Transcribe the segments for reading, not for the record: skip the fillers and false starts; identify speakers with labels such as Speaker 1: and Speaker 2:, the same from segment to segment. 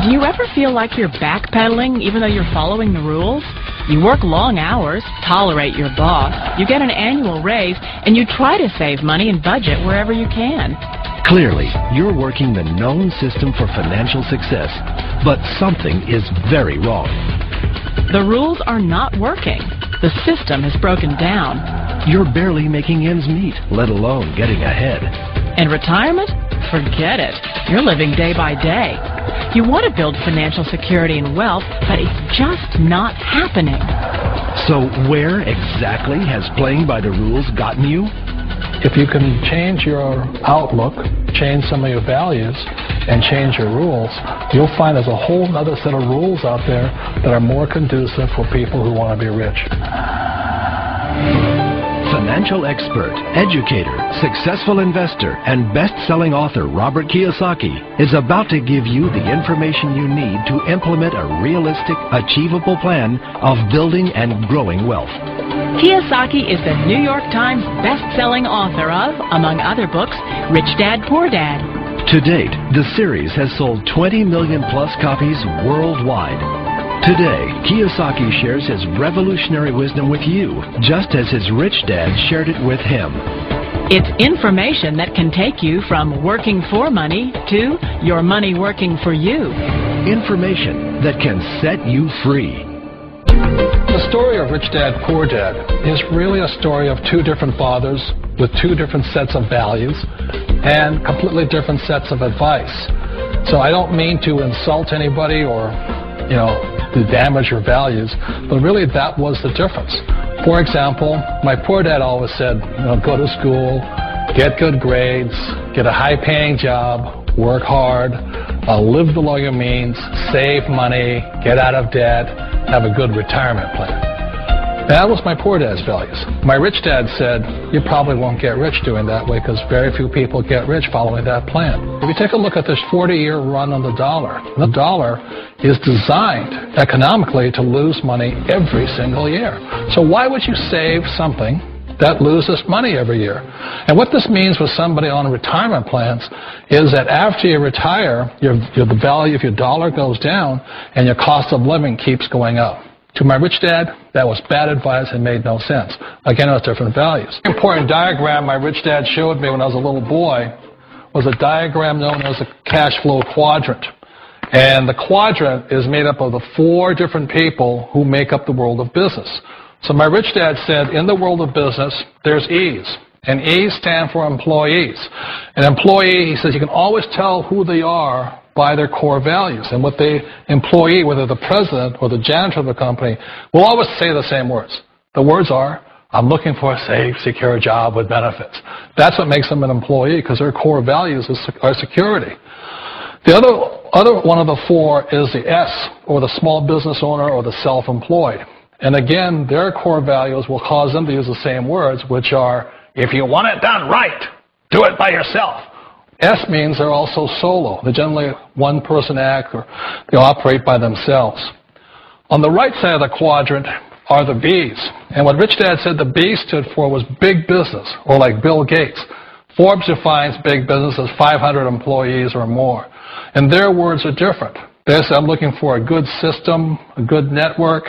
Speaker 1: Do you ever feel like you're backpedaling even though you're following the rules? You work long hours, tolerate your boss, you get an annual raise, and you try to save money and budget wherever you can.
Speaker 2: Clearly, you're working the known system for financial success, but something is very wrong.
Speaker 1: The rules are not working. The system has broken down.
Speaker 2: You're barely making ends meet, let alone getting ahead.
Speaker 1: And retirement? Forget it. You're living day by day. You want to build financial security and wealth, but it's just not happening.
Speaker 2: So where exactly has playing by the rules gotten you?
Speaker 3: If you can change your outlook, change some of your values, and change your rules, you'll find there's a whole other set of rules out there that are more conducive for people who want to be rich.
Speaker 2: Financial expert, educator, successful investor, and best-selling author Robert Kiyosaki is about to give you the information you need to implement a realistic, achievable plan of building and growing wealth.
Speaker 1: Kiyosaki is the New York Times best-selling author of, among other books, Rich Dad, Poor Dad.
Speaker 2: To date, the series has sold 20 million-plus copies worldwide. Today, Kiyosaki shares his revolutionary wisdom with you, just as his rich dad shared it with him.
Speaker 1: It's information that can take you from working for money to your money working for you.
Speaker 2: Information that can set you free.
Speaker 3: The story of Rich Dad, Poor Dad is really a story of two different fathers with two different sets of values and completely different sets of advice. So I don't mean to insult anybody or, to damage your values, but really that was the difference. For example, my poor dad always said, go to school, get good grades, get a high-paying job, work hard, live below your means, save money, get out of debt, have a good retirement plan. That was my poor dad's values. My rich dad said, you probably won't get rich doing that way because very few people get rich following that plan. If you take a look at this 40-year run on the dollar is designed economically to lose money every single year. So why would you save something that loses money every year? And what this means with somebody on retirement plans is that after you retire, the value of your dollar goes down and your cost of living keeps going up. To my rich dad, that was bad advice and made no sense. Again, it was different values. An important diagram my rich dad showed me when I was a little boy was a diagram known as a cash flow quadrant. And the quadrant is made up of the four different people who make up the world of business. So my rich dad said, in the world of business, there's E's. And E's stand for employees. An employee, he says, you can always tell who they are by their core values. And what the employee, whether the president or the janitor of the company, will always say the same words. The words are, I'm looking for a safe, secure job with benefits. That's what makes them an employee, because their core values are security. The other one of the four is the S, or the small business owner or the self-employed. And again, their core values will cause them to use the same words, which are, if you want it done right, do it by yourself. S means they're also solo. They're generally one-person act, or they operate by themselves. On the right side of the quadrant are the B's. And what Rich Dad said the B stood for was big business, or like Bill Gates. Forbes defines big business as 500 employees or more. And their words are different. They say, I'm looking for a good system, a good network,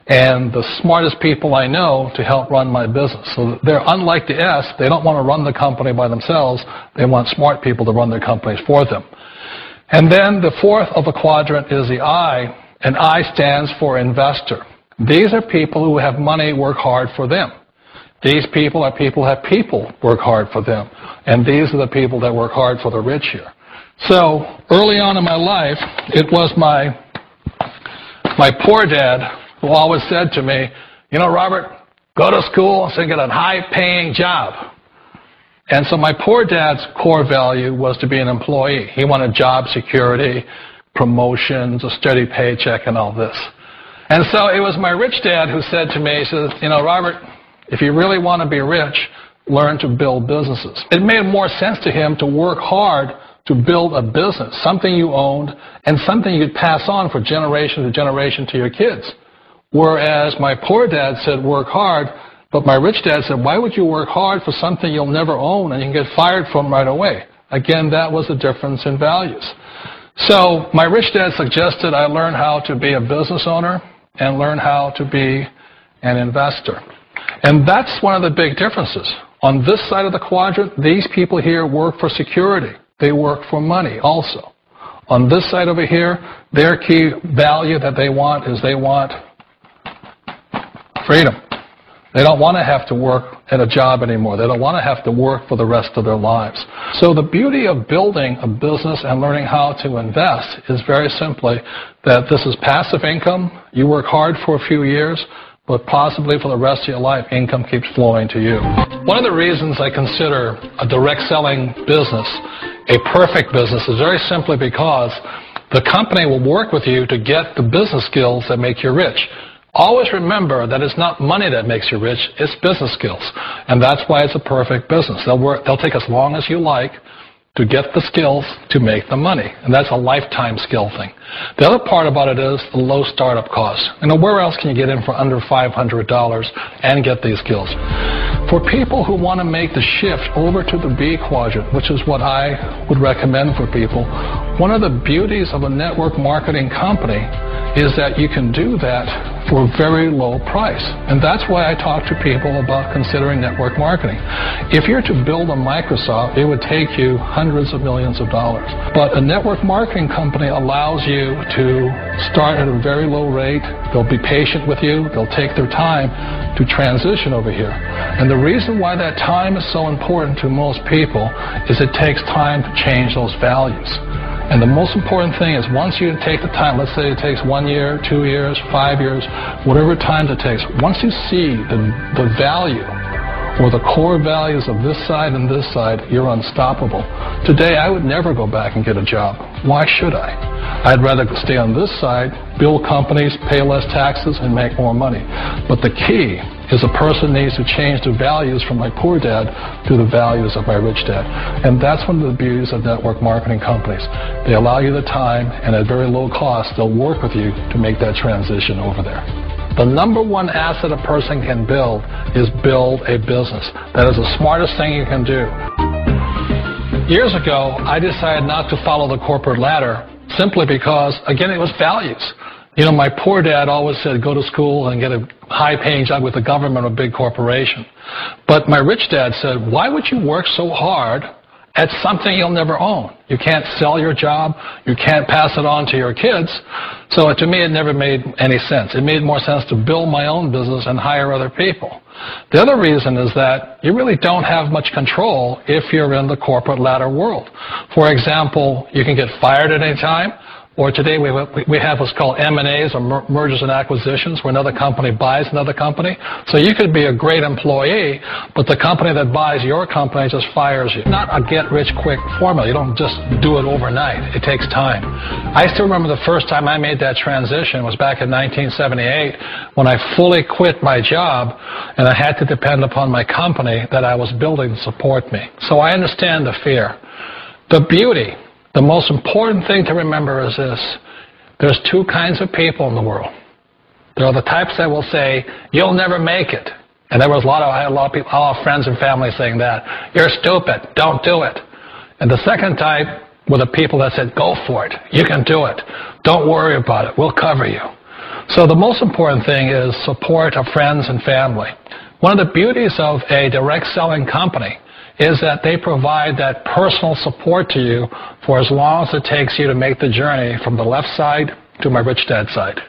Speaker 3: and the smartest people I know to help run my business. So they're unlike the S. They don't want to run the company by themselves. They want smart people to run their companies for them. And then the fourth of the quadrant is the I, and I stands for investor. These are people who have money work hard for them. These people are people who have people work hard for them. And these are the people that work hard for the rich here. So early on in my life, it was my poor dad who always said to me, Robert, go to school and get a high-paying job. And so my poor dad's core value was to be an employee. He wanted job security, promotions, a steady paycheck, and all this. And so it was my rich dad who said to me, he says, Robert, if you really want to be rich, learn to build businesses. It made more sense to him to work hard to build a business, something you owned, and something you'd pass on for generation to generation to your kids. Whereas my poor dad said work hard, but my rich dad said, why would you work hard for something you'll never own and you can get fired from right away? Again, that was the difference in values. So my rich dad suggested I learn how to be a business owner and learn how to be an investor. And that's one of the big differences. On this side of the quadrant, these people here work for security. They work for money also. On this side over here, their key value that they want is they want freedom. They don't want to have to work at a job anymore. They don't want to have to work for the rest of their lives. So the beauty of building a business and learning how to invest is very simply that this is passive income. You work hard for a few years, but possibly for the rest of your life, income keeps flowing to you. One of the reasons I consider a direct selling business a perfect business is very simply because the company will work with you to get the business skills that make you rich. Always remember that it's not money that makes you rich, it's business skills. And that's why it's a perfect business. They'll take as long as you like to get the skills to make the money. And that's a lifetime skill thing. The other part about it is the low startup cost. Where else can you get in for under $500 and get these skills? For people who want to make the shift over to the B quadrant, which is what I would recommend for people, one of the beauties of a network marketing company is that you can do that for a very low price. And that's why I talk to people about considering network marketing. If you're to build a Microsoft, it would take you hundreds of millions of dollars. But a network marketing company allows you to start at a very low rate. They'll be patient with you. They'll take their time to transition over here. And the reason why that time is so important to most people is it takes time to change those values. And the most important thing is once you take the time, let's say it takes 1 year, 2 years, 5 years, whatever time it takes, once you see the value or the core values of this side and this side, you're unstoppable. Today, I would never go back and get a job. Why should I? I'd rather stay on this side, build companies, pay less taxes, and make more money. But the key is a person needs to change the values from my poor dad to the values of my rich dad. And that's one of the beauties of network marketing companies. They allow you the time, and at very low cost, they'll work with you to make that transition over there. The number one asset a person can build is build a business. That is the smartest thing you can do. Years ago, I decided not to follow the corporate ladder simply because, again, it was values. My poor dad always said, go to school and get a high-paying job with the government or a big corporation. But my rich dad said, why would you work so hard at something you'll never own? You can't sell your job. You can't pass it on to your kids. So to me, it never made any sense. It made more sense to build my own business and hire other people. The other reason is that you really don't have much control if you're in the corporate ladder world. For example, you can get fired at any time. Or today we have what's called M&As, or mergers and acquisitions, where another company buys another company. So you could be a great employee, but the company that buys your company just fires you. Not a get-rich-quick formula. You don't just do it overnight. It takes time. I still remember the first time I made that transition was back in 1978 when I fully quit my job and I had to depend upon my company that I was building to support me. So I understand the fear. The beauty. The most important thing to remember is this. There's two kinds of people in the world. There are the types that will say, you'll never make it. And I had a lot of people, a lot of friends and family saying that. You're stupid. Don't do it. And the second type were the people that said, go for it. You can do it. Don't worry about it. We'll cover you. So the most important thing is support of friends and family. One of the beauties of a direct selling company is that they provide that personal support to you for as long as it takes you to make the journey from the left side to my rich dad side.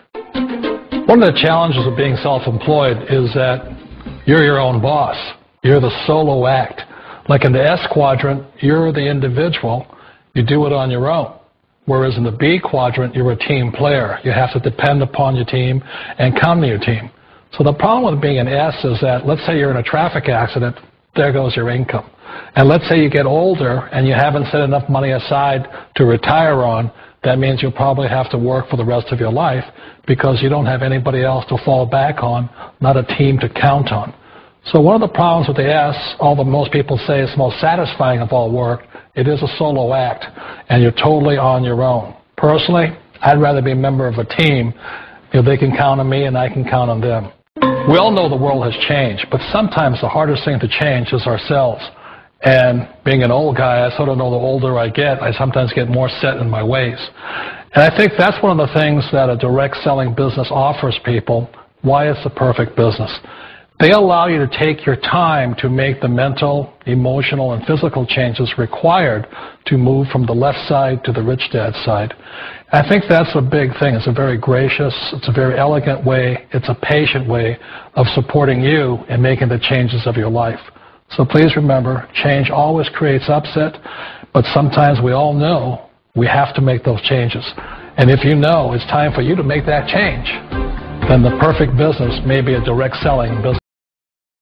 Speaker 3: One of the challenges of being self-employed is that you're your own boss. You're the solo act. Like in the S quadrant, you're the individual. You do it on your own. Whereas in the B quadrant, you're a team player. You have to depend upon your team and count on your team. So the problem with being an S is that, let's say you're in a traffic accident, there goes your income. And let's say you get older and you haven't set enough money aside to retire on, that means you'll probably have to work for the rest of your life because you don't have anybody else to fall back on, not a team to count on. So one of the problems with the S, although most people say it's the most satisfying of all work, it is a solo act, and you're totally on your own. Personally, I'd rather be a member of a team if they can count on me and I can count on them. We all know the world has changed, but sometimes the hardest thing to change is ourselves. And being an old guy, I sort of know the older I get, I sometimes get more set in my ways. And I think that's one of the things that a direct selling business offers people, why it's the perfect business. They allow you to take your time to make the mental, emotional, and physical changes required to move from the left side to the rich dad side. I think that's a big thing. It's a very gracious, it's a very elegant way, it's a patient way of supporting you in making the changes of your life. So please remember, change always creates upset, but sometimes we all know we have to make those changes. And if you know it's time for you to make that change, then the perfect business may be a direct selling business.